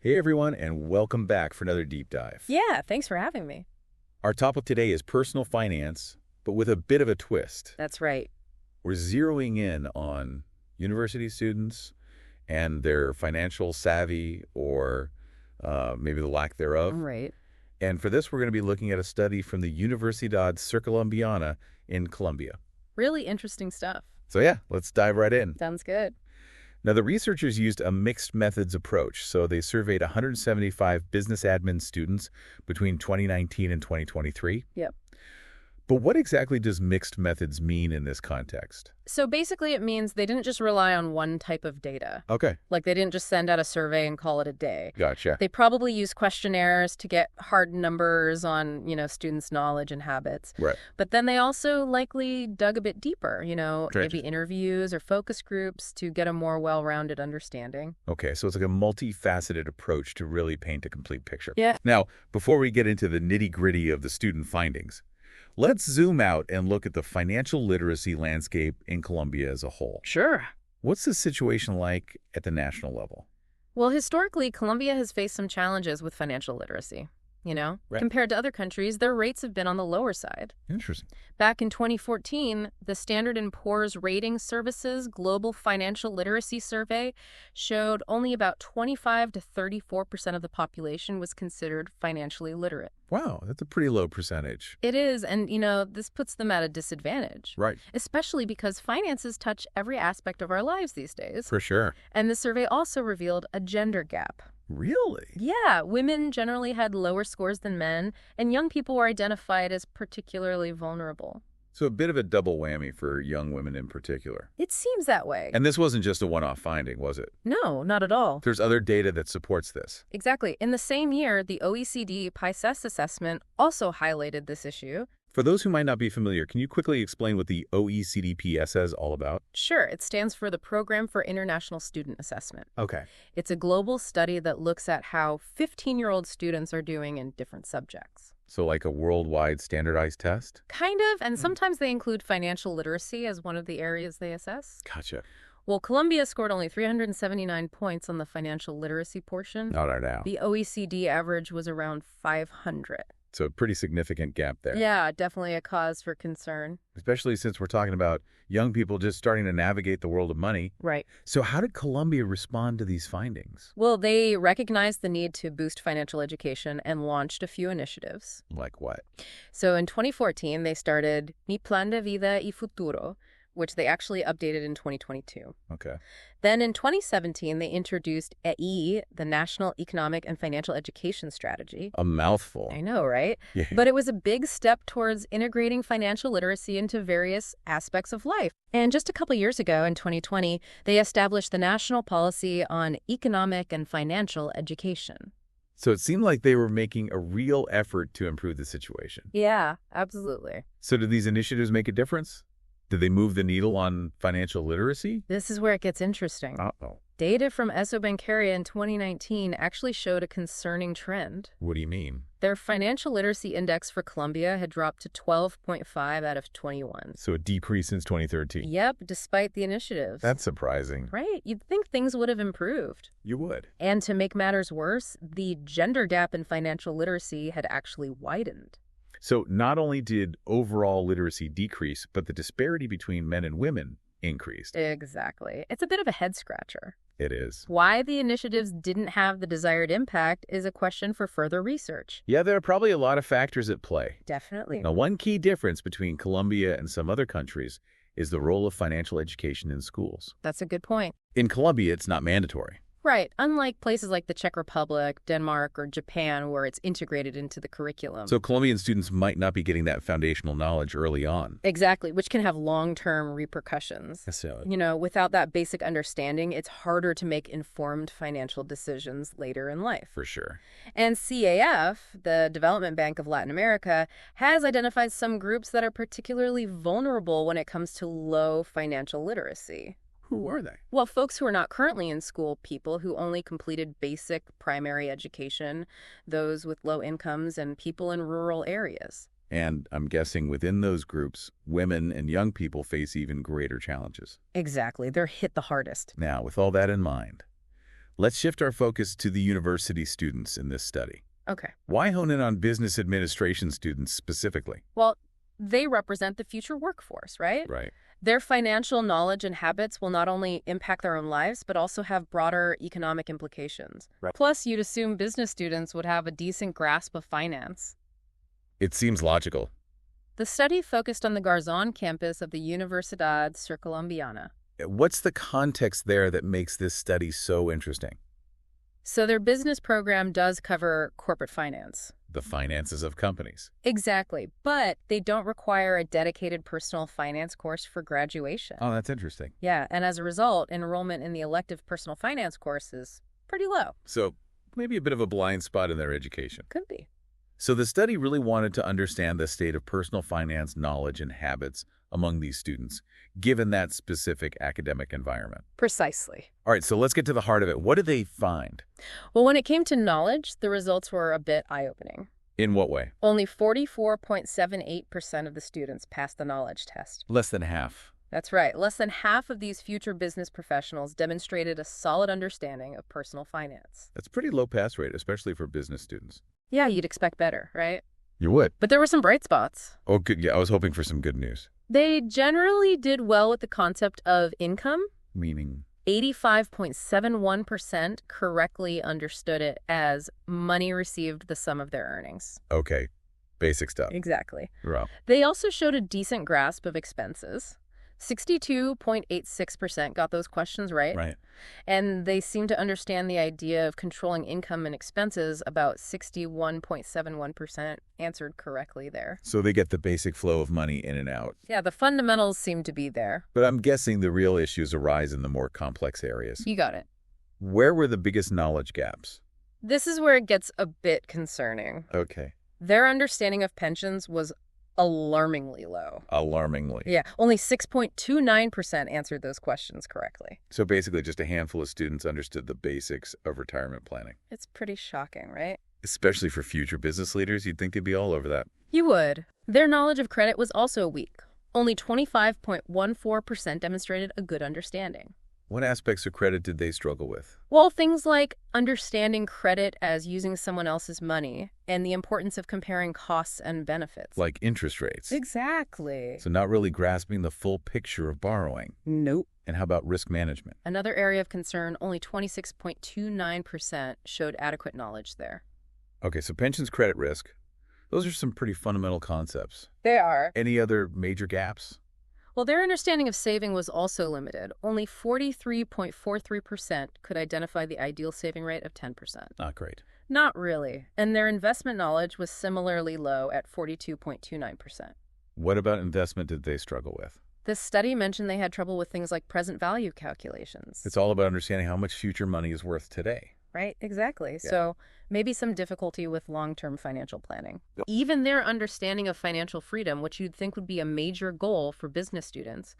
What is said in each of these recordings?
Hey everyone, and welcome back for another deep dive. Yeah, thanks for having me. Our topic today is personal finance, but with a bit of a twist. That's right. We're zeroing in on university students and their financial savvy or maybe the lack thereof. Right. And for this, we're going to be looking at a study from the Universidad Circuncolombiana in Colombia. Really interesting stuff. So yeah, let's dive right in. Sounds good. Now, the researchers used a mixed methods approach, so they surveyed 175 business admin students between 2019 and 2023. Yep. But what exactly does mixed methods mean in this context? So basically it means they didn't just rely on one type of data. Okay, Like they didn't just send out a survey and call it a day. gotcha. They probably used questionnaires to get hard numbers on, students' knowledge and habits. Right. But then they also likely dug a bit deeper, Right. maybe interviews or focus groups to get a more well-rounded understanding. Okay, so it's like a multifaceted approach to really paint a complete picture. Yeah. Now, before we get into the nitty-gritty of the student findings, let's zoom out and look at the financial literacy landscape in Colombia as a whole. Sure. What's the situation like at the national level? Well, historically, Colombia has faced some challenges with financial literacy. Right. Compared to other countries, their rates have been on the lower side. Interesting. Back in 2014, the Standard & Poor's Rating Services Global Financial Literacy Survey showed only about 25 to 34% of the population was considered financially literate. Wow, that's a pretty low percentage. It is, and, this puts them at a disadvantage. Right. Especially because finances touch every aspect of our lives these days. For sure. And the survey also revealed a gender gap. Really? Yeah, women generally had lower scores than men, and young people were identified as particularly vulnerable. So a bit of a double whammy for young women in particular. It seems that way. And this wasn't just a one-off finding, was it? No, not at all. There's other data that supports this. Exactly. In the same year, the OECD PISA assessment also highlighted this issue. For those who might not be familiar, can you quickly explain what the OECD PSA is all about? Sure, it stands for the Program for International Student Assessment. Okay. It's a global study that looks at how 15-year-old students are doing in different subjects. So like a worldwide standardized test? Kind of, and sometimes they include financial literacy as one of the areas they assess. Gotcha. Well, Colombia scored only 379 points on the financial literacy portion. Not right now. The OECD average was around 500. So a pretty significant gap there. Yeah, definitely a cause for concern. Especially since we're talking about young people just starting to navigate the world of money. Right. So how did Colombia respond to these findings? Well, they recognized the need to boost financial education and launched a few initiatives. Like what? So in 2014, they started Mi Plan de Vida y Futuro, which they actually updated in 2022. Okay. Then in 2017, they introduced EI, the National Economic and Financial Education Strategy. A mouthful. I know, right? Yeah. But it was a big step towards integrating financial literacy into various aspects of life. And just a couple years ago, in 2020, they established the National Policy on Economic and Financial Education. So it seemed like they were making a real effort to improve the situation. Yeah, absolutely. So did these initiatives make a difference? Did they move the needle on financial literacy? This is where it gets interesting. Uh-oh. Data from Bancaria in 2019 actually showed a concerning trend. What do you mean? Their financial literacy index for Colombia had dropped to 12.5 out of 21. So a decrease since 2013. Yep, despite the initiatives. That's surprising. Right. You'd think things would have improved. You would. And to make matters worse, the gender gap in financial literacy had actually widened. So not only did overall literacy decrease, but the disparity between men and women increased. Exactly. It's a bit of a head-scratcher. It is. Why the initiatives didn't have the desired impact is a question for further research. Yeah, there are probably a lot of factors at play. Definitely. Now, one key difference between Colombia and some other countries is the role of financial education in schools. That's a good point. In Colombia, it's not mandatory. Right. Unlike places like the Czech Republic, Denmark, or Japan, where it's integrated into the curriculum. So Colombian students might not be getting that foundational knowledge early on. Exactly, which can have long-term repercussions. So, Without that basic understanding, it's harder to make informed financial decisions later in life. for sure. And CAF, the Development Bank of Latin America, has identified some groups that are particularly vulnerable when it comes to low financial literacy. Who are they? Well, folks who are not currently in school, people who only completed basic primary education, those with low incomes, and people in rural areas. And I'm guessing within those groups, women and young people face even greater challenges. Exactly. They're hit the hardest. Now, with all that in mind, Let's shift our focus to the university students in this study. Okay. Why hone in on business administration students specifically? Well, they represent the future workforce, right? Right. Their financial knowledge and habits will not only impact their own lives, but also have broader economic implications. Right. Plus, you'd assume business students would have a decent grasp of finance. It seems logical. The study focused on the Garzón campus of the Universidad Circuncolombiana. What's the context there that makes this study so interesting? So their business program does cover corporate finance. The finances of companies. Exactly, but they don't require a dedicated personal finance course for graduation. Oh, that's interesting. Yeah, and as a result, enrollment in the elective personal finance course is pretty low. So maybe a bit of a blind spot in their education. Could be. So the study really wanted to understand the state of personal finance knowledge and habits among these students, given that specific academic environment. Precisely. All right, so let's get to the heart of it. What did they find? Well, when it came to knowledge, the results were a bit eye-opening. In what way? Only 44.78% of the students passed the knowledge test. Less than half. That's right. Less than half of these future business professionals demonstrated a solid understanding of personal finance. That's a pretty low pass rate, especially for business students. Yeah, you'd expect better, right? You would. But there were some bright spots. Oh, good. Yeah, I was hoping for some good news. They generally did well with the concept of income. Meaning? 85.71% correctly understood it as money received the sum of their earnings. Okay. Basic stuff. Exactly. Wow. They also showed a decent grasp of expenses. 62.86% got those questions right. Right. And they seem to understand the idea of controlling income and expenses. About 61.71% answered correctly there. So they get the basic flow of money in and out. Yeah, the fundamentals seem to be there. But I'm guessing the real issues arise in the more complex areas. You got it. Where were the biggest knowledge gaps? This is where it gets a bit concerning. Okay. Their understanding of pensions was alarmingly low. Alarmingly. Yeah, only 6.29% answered those questions correctly. So basically just a handful of students understood the basics of retirement planning. It's pretty shocking, right? Especially for future business leaders, you'd think they'd be all over that. You would. Their knowledge of credit was also weak. Only 25.14% demonstrated a good understanding. What aspects of credit did they struggle with? Well, things like understanding credit as using someone else's money and the importance of comparing costs and benefits. Like interest rates. Exactly. So not really grasping the full picture of borrowing. Nope. And how about risk management? Another area of concern, only 26.29% showed adequate knowledge there. Okay, so pensions, credit risk. Those are some pretty fundamental concepts. They are. Any other major gaps? Well, their understanding of saving was also limited. Only 43.43% could identify the ideal saving rate of 10%. Not great. Not really. And their investment knowledge was similarly low at 42.29%. What about investment did they struggle with? This study mentioned they had trouble with things like present value calculations. It's all about understanding how much future money is worth today. Right, exactly. Yeah. So maybe some difficulty with long-term financial planning. Even their understanding of financial freedom, which you'd think would be a major goal for business students,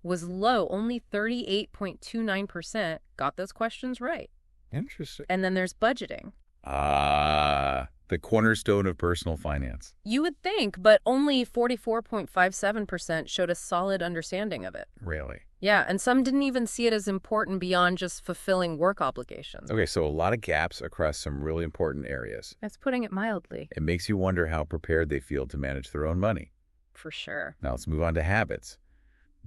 was low. Only 38.29% got those questions right. Interesting. And then there's budgeting. The cornerstone of personal finance. You would think, but only 44.57% showed a solid understanding of it. Really? Yeah, and some didn't even see it as important beyond just fulfilling work obligations. Okay, so a lot of gaps across some really important areas. That's putting it mildly. It makes you wonder how prepared they feel to manage their own money. For sure. Now let's move on to habits.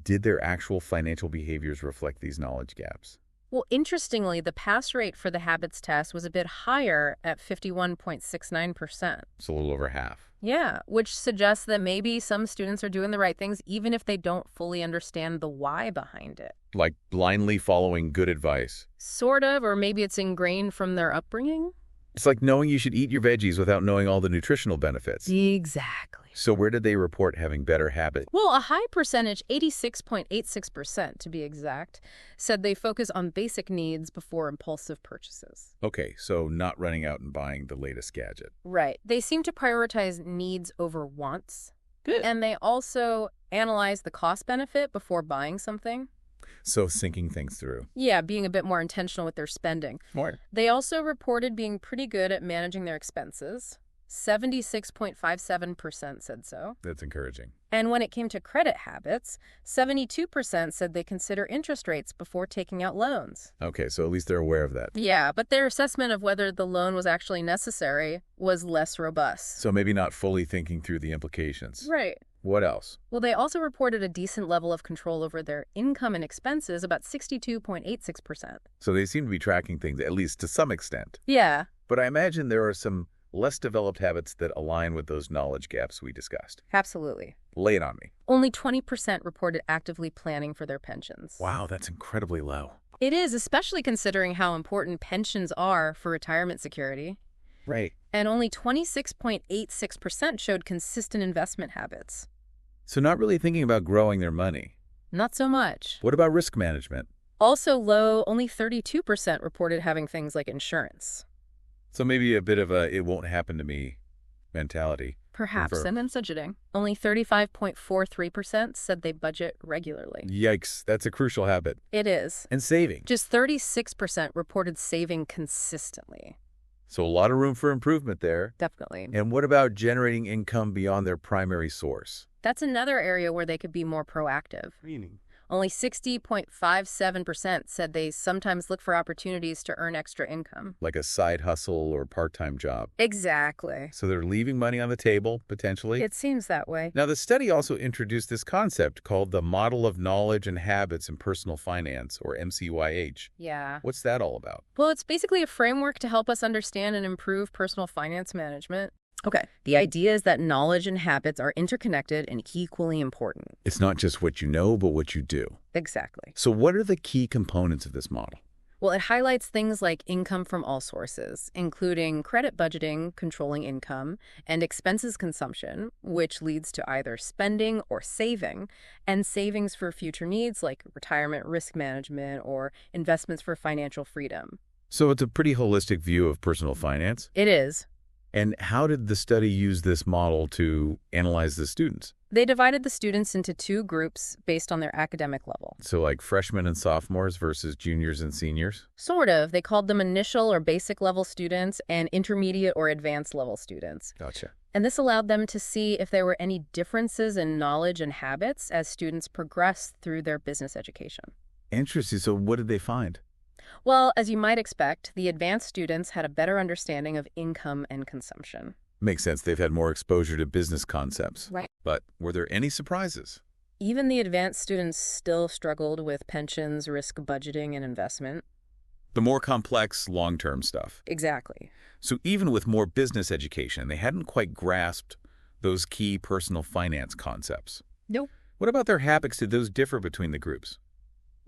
Did their actual financial behaviors reflect these knowledge gaps? Well, interestingly, the pass rate for the habits test was a bit higher at 51.69%. It's a little over half. Yeah, which suggests that maybe some students are doing the right things even if they don't fully understand the why behind it. Like blindly following good advice. Sort of, or maybe it's ingrained from their upbringing. It's like knowing you should eat your veggies without knowing all the nutritional benefits. Exactly. So where did they report having better habits? Well, a high percentage, 86.86% to be exact, said they focus on basic needs before impulsive purchases. Okay, so not running out and buying the latest gadget. Right. They seem to prioritize needs over wants. Good. And they also analyze the cost benefit before buying something. So thinking things through. Yeah, being a bit more intentional with their spending. Smart. They also reported being pretty good at managing their expenses. 76.57% said so. That's encouraging. And when it came to credit habits, 72% said they consider interest rates before taking out loans. Okay, so at least they're aware of that. Yeah, but their assessment of whether the loan was actually necessary was less robust. So maybe not fully thinking through the implications. Right. What else? Well, they also reported a decent level of control over their income and expenses, about 62.86%. So they seem to be tracking things, at least to some extent. Yeah. But I imagine there are some less developed habits that align with those knowledge gaps we discussed. Absolutely. Lay it on me. Only 20% reported actively planning for their pensions. Wow, that's incredibly low. It is, especially considering how important pensions are for retirement security. Right. And only 26.86% showed consistent investment habits. So not really thinking about growing their money. Not so much. What about risk management? Also low, only 32% reported having things like insurance. So maybe a bit of a it won't happen to me mentality. Perhaps, and then budgeting. Only 35.43% said they budget regularly. Yikes, that's a crucial habit. It is. And saving. Just 36% reported saving consistently. So a lot of room for improvement there. Definitely. And what about generating income beyond their primary source? That's another area where they could be more proactive. Meaning? Only 60.57% said they sometimes look for opportunities to earn extra income. Like a side hustle or part-time job. Exactly. So they're leaving money on the table, potentially. It seems that way. Now, the study also introduced this concept called the Model of Knowledge and Habits in Personal Finance, or MCYH. Yeah. What's that all about? Well, it's basically a framework to help us understand and improve personal finance management. Okay. The idea is that knowledge and habits are interconnected and equally important. It's not just what you know, but what you do. Exactly. So what are the key components of this model? Well, it highlights things like income from all sources, including credit budgeting, controlling income, and expenses consumption, which leads to either spending or saving, and savings for future needs like retirement risk management or investments for financial freedom. So it's a pretty holistic view of personal finance. It is. And how did the study use this model to analyze the students? They divided the students into two groups based on their academic level. So like freshmen and sophomores versus juniors and seniors? Sort of. They called them initial or basic level students and intermediate or advanced level students. Gotcha. And this allowed them to see if there were any differences in knowledge and habits as students progressed through their business education. Interesting. So what did they find? Well, as you might expect, the advanced students had a better understanding of income and consumption. Makes sense. They've had more exposure to business concepts. Right. But were there any surprises? Even the advanced students still struggled with pensions, risk budgeting, and investment. The more complex, long-term stuff. Exactly. So even with more business education, they hadn't quite grasped those key personal finance concepts. Nope. What about their habits? Did those differ between the groups?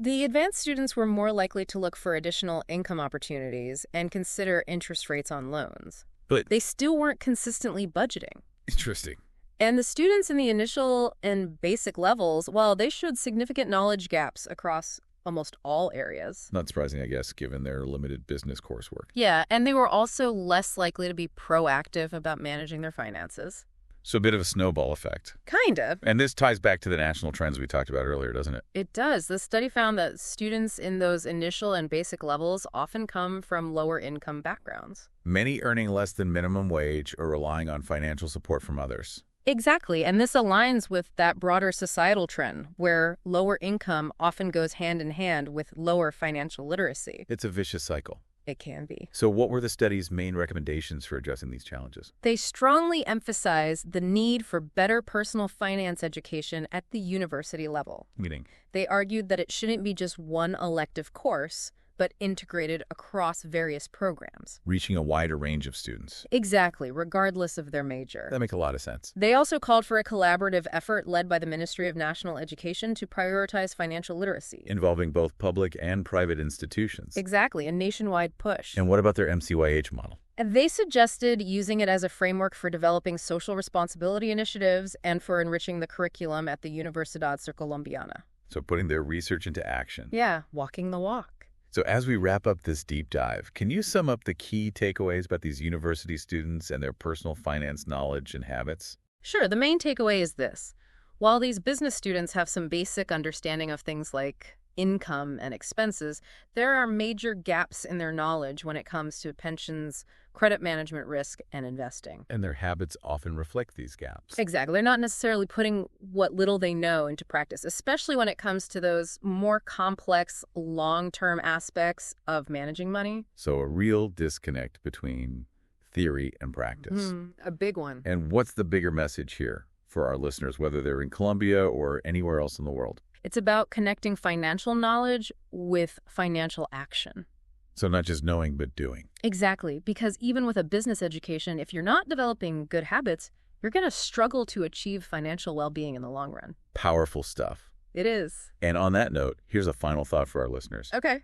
The advanced students were more likely to look for additional income opportunities and consider interest rates on loans. But They still weren't consistently budgeting. interesting. And the students in the initial and basic levels, well, they showed significant knowledge gaps across almost all areas. Not surprising, I guess, given their limited business coursework. Yeah, and they were also less likely to be proactive about managing their finances. So a bit of a snowball effect. Kind of. And this ties back to the national trends we talked about earlier, doesn't it? It does. The study found that students in those initial and basic levels often come from lower income backgrounds. Many earning less than minimum wage or relying on financial support from others. Exactly, and this aligns with that broader societal trend where lower income often goes hand in hand with lower financial literacy. It's a vicious cycle. It can be. So what were the study's main recommendations for addressing these challenges? They strongly emphasize the need for better personal finance education at the university level. Meaning? They argued that it shouldn't be just one elective course, but integrated across various programs. Reaching a wider range of students. Exactly, regardless of their major. That makes a lot of sense. They also called for a collaborative effort led by the Ministry of National Education to prioritize financial literacy. Involving both public and private institutions. Exactly, a nationwide push. And what about their MCYH model? And they suggested using it as a framework for developing social responsibility initiatives and for enriching the curriculum at the Universidad Circolombiana. So putting their research into action. Yeah, walking the walk. So as we wrap up this deep dive, can you sum up the key takeaways about these university students and their personal finance knowledge and habits? Sure, the main takeaway is this. While these business students have some basic understanding of things like income and expenses, there are major gaps in their knowledge when it comes to pensions, credit management risk, and investing. And their habits often reflect these gaps. Exactly. They're not necessarily putting what little they know into practice, especially when it comes to those more complex, long-term aspects of managing money. So a real disconnect between theory and practice. A big one. And what's the bigger message here for our listeners, whether they're in Colombia or anywhere else in the world? It's about connecting financial knowledge with financial action. So not just knowing, but doing. Exactly, because even with a business education, if you're not developing good habits, you're going to struggle to achieve financial well-being in the long run. Powerful stuff. It is. And on that note, here's a final thought for our listeners. Okay.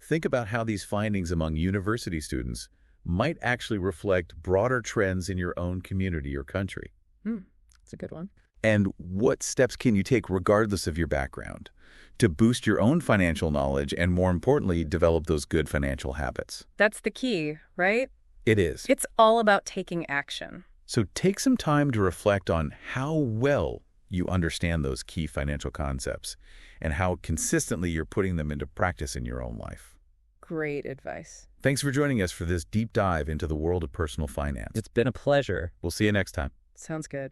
Think about how these findings among university students might actually reflect broader trends in your own community or country. That's a good one. And what steps can you take regardless of your background to boost your own financial knowledge and, more importantly, develop those good financial habits? That's the key, right? It is. It's all about taking action. So take some time to reflect on how well you understand those key financial concepts and how consistently you're putting them into practice in your own life. Great advice. Thanks for joining us for this deep dive into the world of personal finance. It's been a pleasure. We'll see you next time. Sounds good.